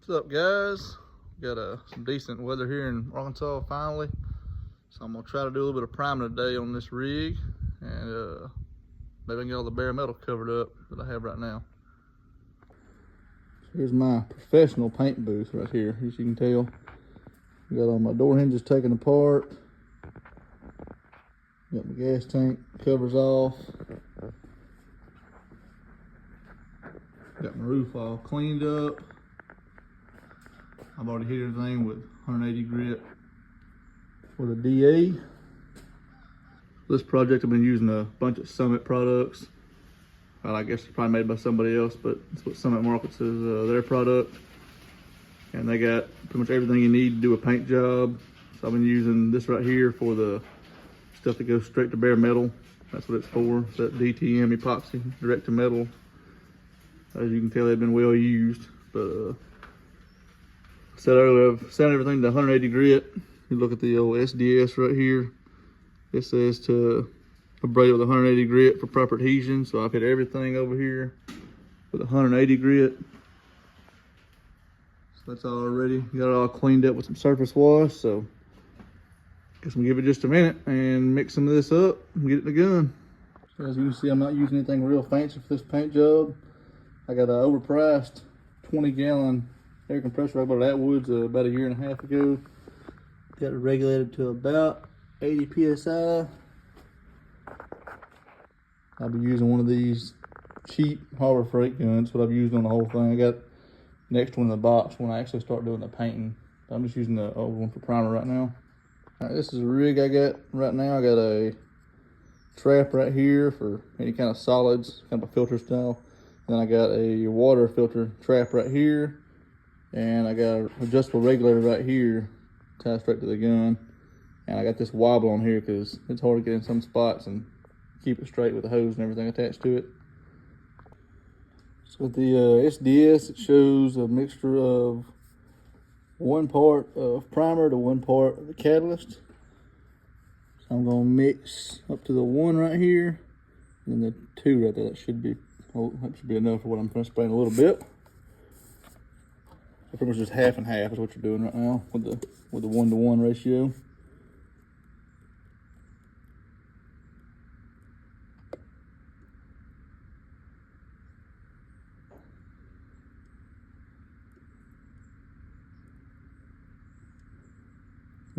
What's up, guys? Got some decent weather here in Arkansas finally, so I'm gonna try to do a little bit of priming today on this rig, and maybe I can get all the bare metal covered up that I have right now. Here's my professional paint booth right here. As you can tell, got all my door hinges taken apart. Got my gas tank covers off. Got my roof all cleaned up. I've already hit everything with 180 grit with a DA. This project I've been using a bunch of Summit products. Well, I guess it's probably made by somebody else, but it's what Summit markets as their product. And they got pretty much everything you need to do a paint job. So I've been using this right here for the stuff that goes straight to bare metal. That's what it's for. It's that DTM epoxy direct to metal. As you can tell, they've been well used. But I said earlier, I've set everything to 180 grit. You look at the old SDS right here. It says to abrade with 180 grit for proper adhesion. So I've hit everything over here with 180 grit. So that's all ready. Got it all cleaned up with some surface wash. So guess I'm gonna give it just a minute and mix some of this up and get it in the gun. So as you can see, I'm not using anything real fancy for this paint job. I got an overpriced 20-gallon air compressor I bought at Atwood's about a year and a half ago. Got it regulated to about 80 psi. I'll be using one of these cheap Harbor Freight guns. What I've used on the whole thing. I got the next one in the box when I actually start doing the painting. I'm just using the old one for primer right now. All right, this is a rig I got right now. I got a trap right here for any kind of solids, kind of a filter style. And then I got a water filter trap right here. And I got an adjustable regulator right here, tied straight to the gun. And I got this wobble on here because it's hard to get in some spots and keep it straight with the hose and everything attached to it. So with the SDS, it shows a mixture of 1 part of primer to 1 part of the catalyst. So I'm gonna mix up to the 1 right here, and then the 2 right there. That should be enough for what I'm going to spray in a little bit. So pretty much just half and half is what you're doing right now with the 1-to-1 ratio.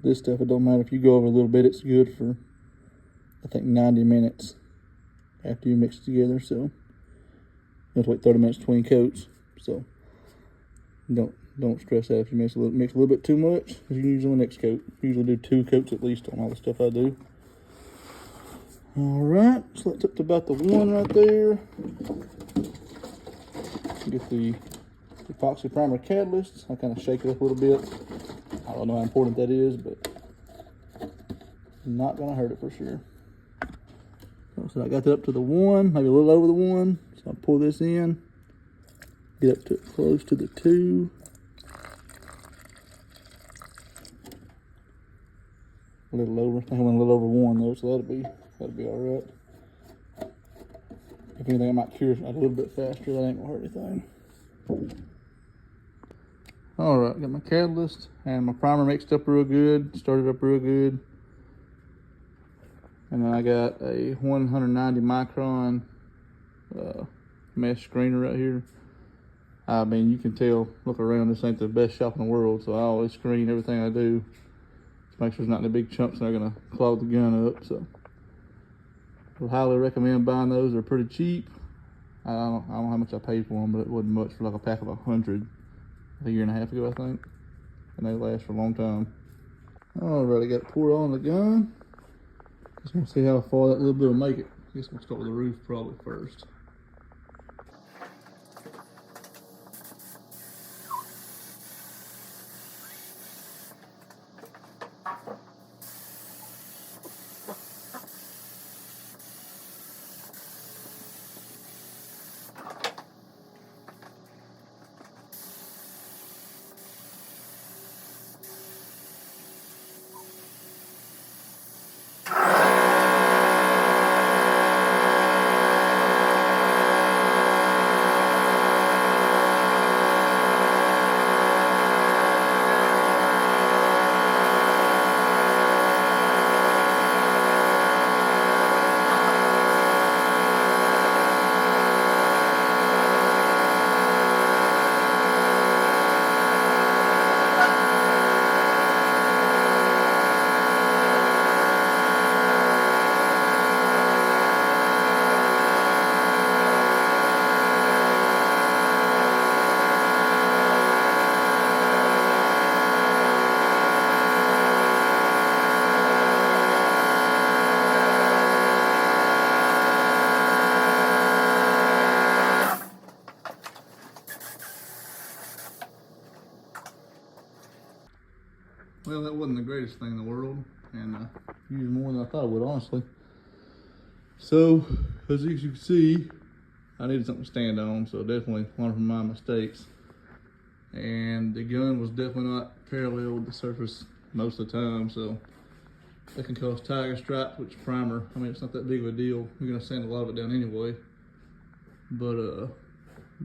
This stuff, it don't matter if you go over a little bit, it's good for I think 90 minutes after you mix it together. So you have to wait 30 minutes between coats. So don't stress out if you mix a little bit too much, because you can use on the next coat. I usually do 2 coats at least on all the stuff I do. All right, so that's up to about the 1 right there. Get the epoxy primer catalyst. I kind of shake it up a little bit. I don't know how important that is, but not gonna hurt it for sure. So I got that up to the 1, maybe a little over the 1. So I'll pull this in, get up to close to the 2. A little over. I think I went a little over 1 though, so that'll be all right. If anything, I might cure it a little bit faster. That ain't gonna hurt anything. All right, got my catalyst and my primer mixed up real good, started up real good. And then I got a 190 micron mesh screener right here. I mean, you can tell, look around, this ain't the best shop in the world, so I always screen everything I do to make sure there's not any big chunks that are gonna clog the gun up. So I would highly recommend buying those. They're pretty cheap. I don't know how much I paid for them, but it wasn't much for like a pack of 100 a year and a half ago, I think. And they last for a long time. Alright, I got it poured on the gun. Just want to see how far that little bit will make it. I guess we'll start with the roof probably first. Well, that wasn't the greatest thing in the world, and I used more than I thought I would, honestly. So, as you can see, I needed something to stand on, so definitely learned from my mistakes. And the gun was definitely not parallel with the surface most of the time, so that can cause tiger stripes, which primer, I mean, it's not that big of a deal. You're gonna sand a lot of it down anyway. But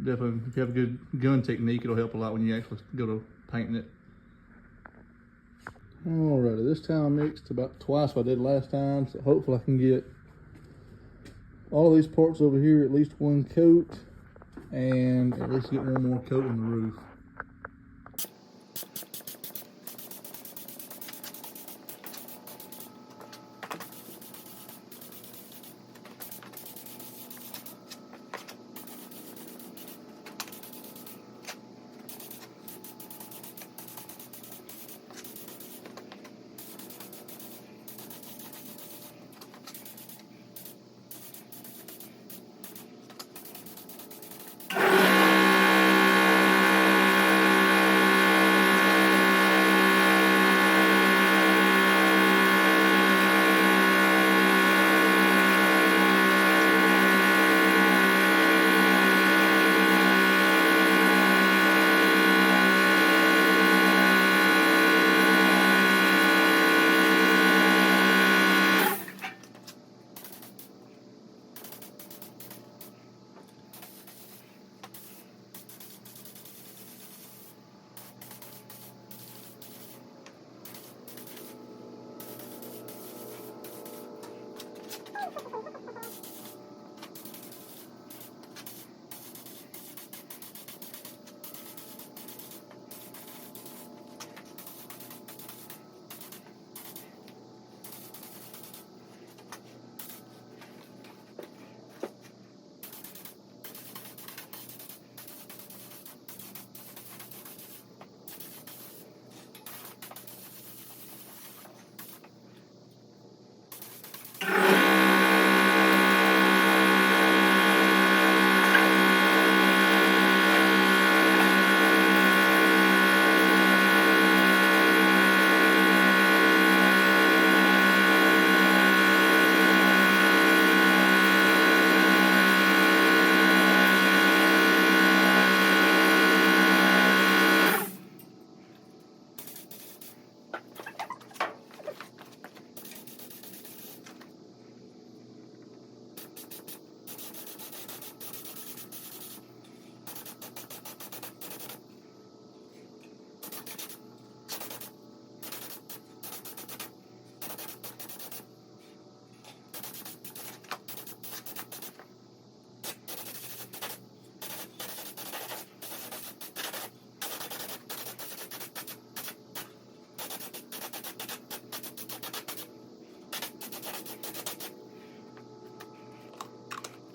definitely, if you have a good gun technique, it'll help a lot when you actually go to painting it. Alrighty, this time I mixed about twice what I did last time, so hopefully I can get all of these parts over here at least one coat, and at least get one more coat on the roof.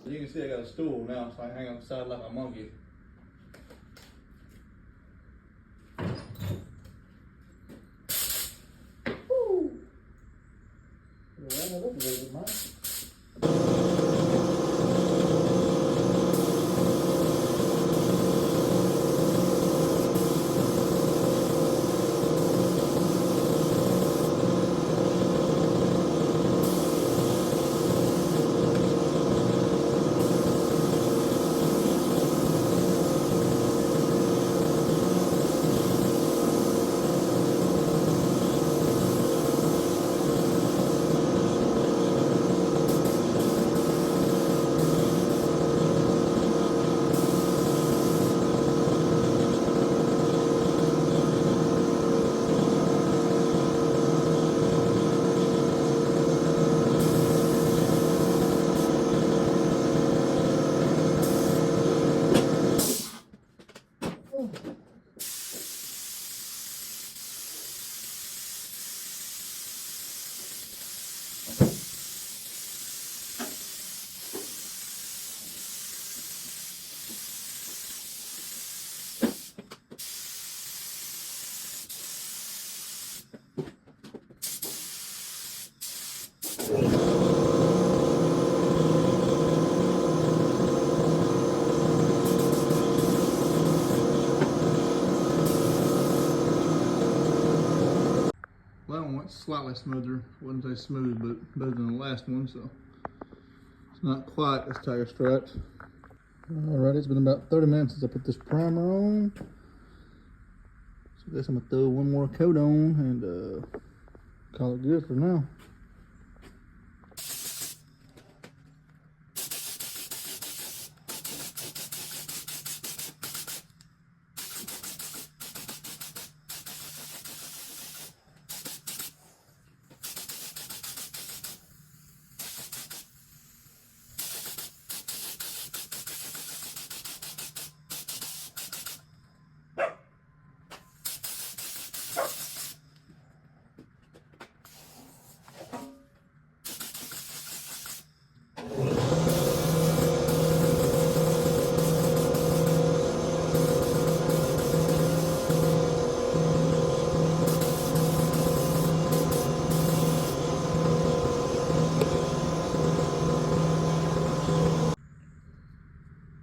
You can see I got a stool now, so I can hang on the side like a monkey. Woo! Yeah, that looks very good, man. one went slightly smoother. Wouldn't say smooth, but better than the last one, so it's not quite as tire striped. Alright, it's been about 30 minutes since I put this primer on. So I guess I'm gonna throw one more coat on and call it good for now.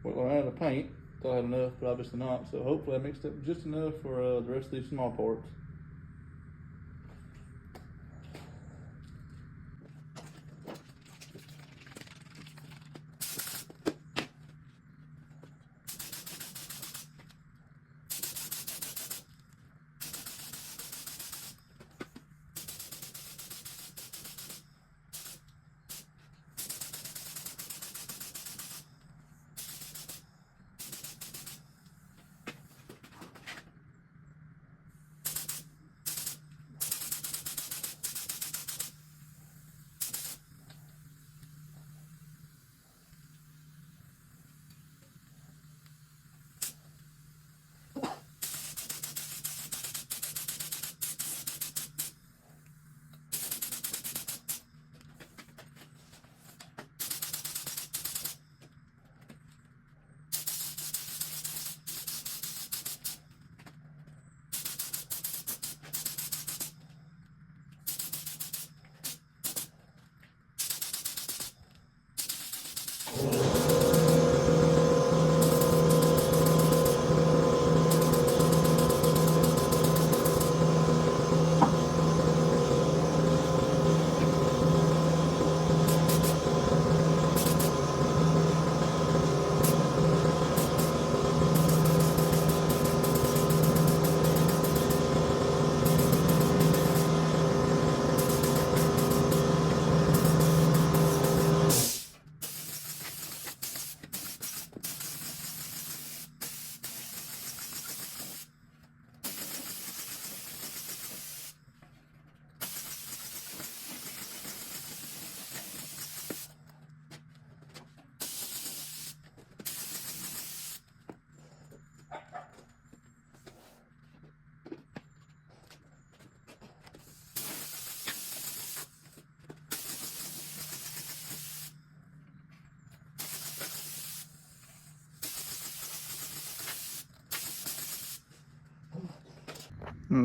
Well, I had a paint, thought I had enough, but obviously not. So hopefully I mixed up just enough for the rest of these small parts.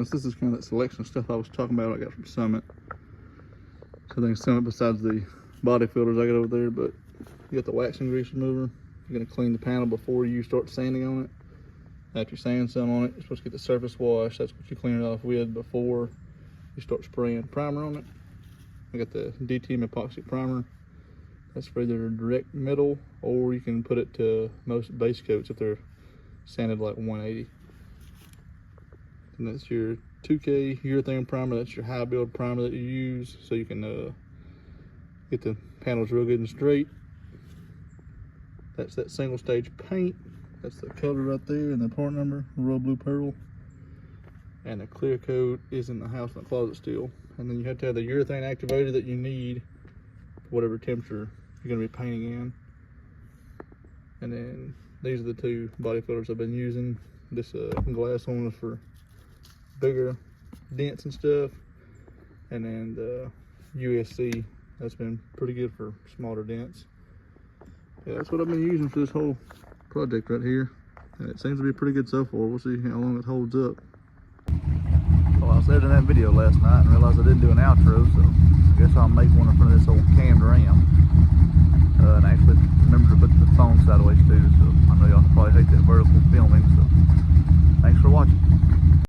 This is kind of that selection of stuff I was talking about I got from Summit. So I think Summit, besides the body filters I got over there, but you got the waxing grease remover. You're gonna clean the panel before you start sanding on it. After you sand some on it, you're supposed to get the surface wash. That's what you clean it off with before you start spraying primer on it. I got the DTM epoxy primer. That's for either direct metal, or you can put it to most base coats if they're sanded like 180. And that's your 2K urethane primer. That's your high build primer that you use, so you can get the panels real good and straight. That's that single stage paint. That's the color right there and the part number, Royal Blue Pearl. And the clear coat is in the house in the closet still. And then you have to have the urethane activator that you need for whatever temperature you're gonna be painting in. And then these are the two body filters I've been using. This glass one is for bigger dents and stuff, and then the USC, that's been pretty good for smaller dents. Yeah, that's what I've been using for this whole project right here, and it seems to be pretty good so far. We'll see how long it holds up. Well, I was editing that video last night and realized I didn't do an outro, so I guess I'll make one in front of this old cammed ram. And I actually remember to put the phone sideways too, so I know y'all probably hate that vertical filming, so thanks for watching.